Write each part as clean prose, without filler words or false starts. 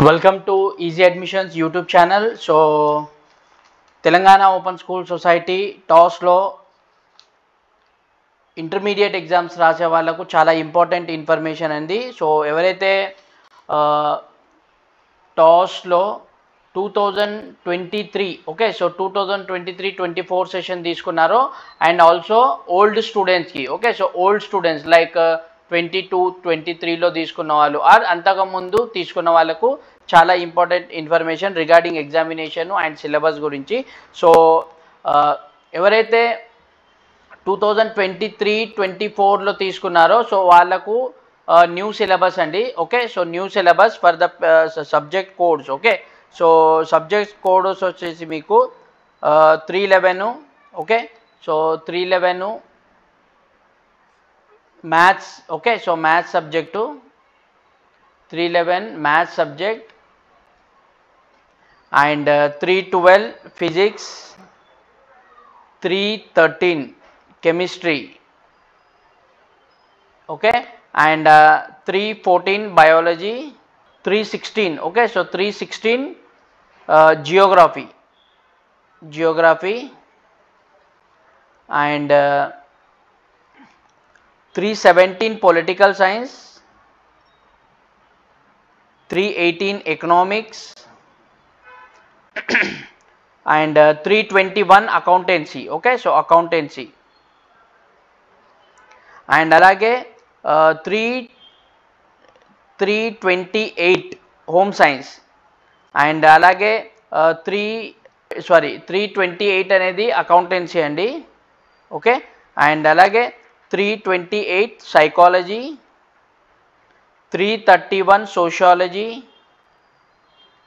Welcome to easy admissions YouTube channel. So Telangana open school society టాస్లో intermediate exams రాసే వాళ్ళకు చాలా ఇంపార్టెంట్ ఇన్ఫర్మేషన్ అండి. సో ఎవరైతే టాస్లో 2023 ఓకే, సో 2023-24 సెషన్ తీసుకున్నారో అండ్ ఆల్సో ఓల్డ్ స్టూడెంట్స్కి okay, so old students like 22-23లో తీసుకున్న వాళ్ళు ఆర్ అంతకుముందు తీసుకున్న వాళ్ళకు చాలా important information regarding examination and syllabus గురించి. సో ఎవరైతే 2023-24లో తీసుకున్నారో సో వాళ్ళకు న్యూ సిలబస్ అండి. Okay, so new syllabus for the subject codes. Okay, so subject codes వచ్చేసి మీకు 311 okay, so 311 maths. Okay, so maths subject 311 maths subject and 312 physics, 313 chemistry okay, and 314 biology, 316 okay, so 316 Geography and 317 political science, 318 economics and 321 accountancy. Okay, so accountancy and అలాగే 328 home science and అలాగే 328 అనేది accountancy అండి. Okay, and అలాగే 328 psychology, 331 sociology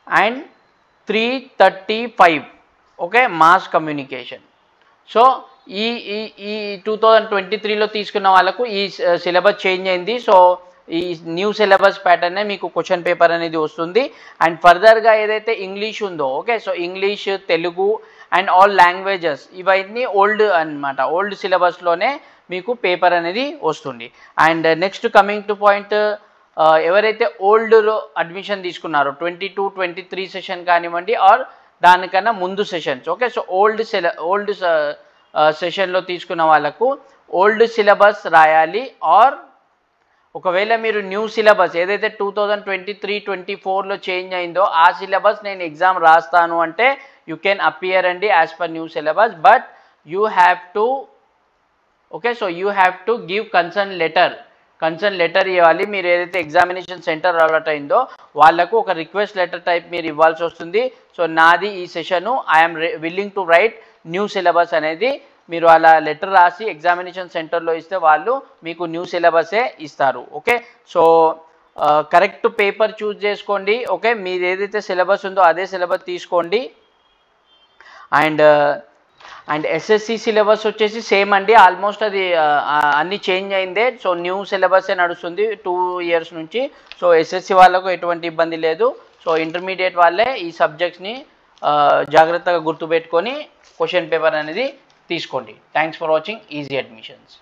and 335 okay mass communication. So ఈ 2023లో తీసుకున్న వాళ్ళకు ఈ syllabus change అయింది. సో ఈ న్యూ సిలబస్ ప్యాటర్నే మీకు క్వశ్చన్ పేపర్ అనేది వస్తుంది. అండ్ ఫర్దర్గా ఏదైతే ఇంగ్లీష్ ఉందో okay, so English, Telugu and all languages ఇవన్నీ ఓల్డ్ అన్నమాట, ఓల్డ్ సిలబస్లోనే మీకు పేపర్ అనేది వస్తుంది. And next coming to point, ఎవరైతే ఓల్డ్లో అడ్మిషన్ తీసుకున్నారో 22-23 సెషన్ కానివ్వండి ఆర్ దానికన్నా ముందు సెషన్స్ ఓకే, సో ఓల్డ్ సెషన్లో తీసుకున్న వాళ్ళకు ఓల్డ్ సిలబస్ రాయాలి ఆర్ ఒకవేళ మీరు న్యూ సిలబస్ ఏదైతే 2023-24లో చేంజ్ అయిందో ఆ సిలబస్ నేను ఎగ్జామ్ రాస్తాను అంటే యూ కెన్ అపియర్ అండి as per new syllabus. But you have to okay, so you have to give concern letter ఇవ్వాలి. మీరు ఏదైతే ఎగ్జామినేషన్ సెంటర్ అలాట్ అయిందో వాళ్ళకు ఒక రిక్వెస్ట్ లెటర్ టైప్ మీరు ఇవ్వాల్సి వస్తుంది. సో నాది ఈ session I'm willing to right new syllabus అనేది మీరు అలా లెటర్ రాసి ఎగ్జామినేషన్ సెంటర్లో ఇస్తే వాళ్ళు మీకు న్యూ సిలబసే ఇస్తారు. ఓకే, సో కరెక్ట్ పేపర్ చూస్ చేసుకోండి. ఓకే, మీరు ఏదైతే సిలబస్ ఉందో అదే సిలబస్ తీసుకోండి. అండ్ ఎస్ఎస్సి సిలబస్ వచ్చేసి సేమ్ అండి, ఆల్మోస్ట్ అది అన్నీ చేంజ్ అయిందే. సో న్యూ సిలబసే నడుస్తుంది 2 years నుంచి. సో ఎస్ఎస్సి వాళ్ళకు ఎటువంటి ఇబ్బంది లేదు. సో ఇంటర్మీడియట్ వాళ్ళే ఈ సబ్జెక్ట్స్ని జాగ్రత్తగా గుర్తుపెట్టుకొని క్వశ్చన్ పేపర్ అనేది తీసుకోండి. Thanks for watching easy admissions.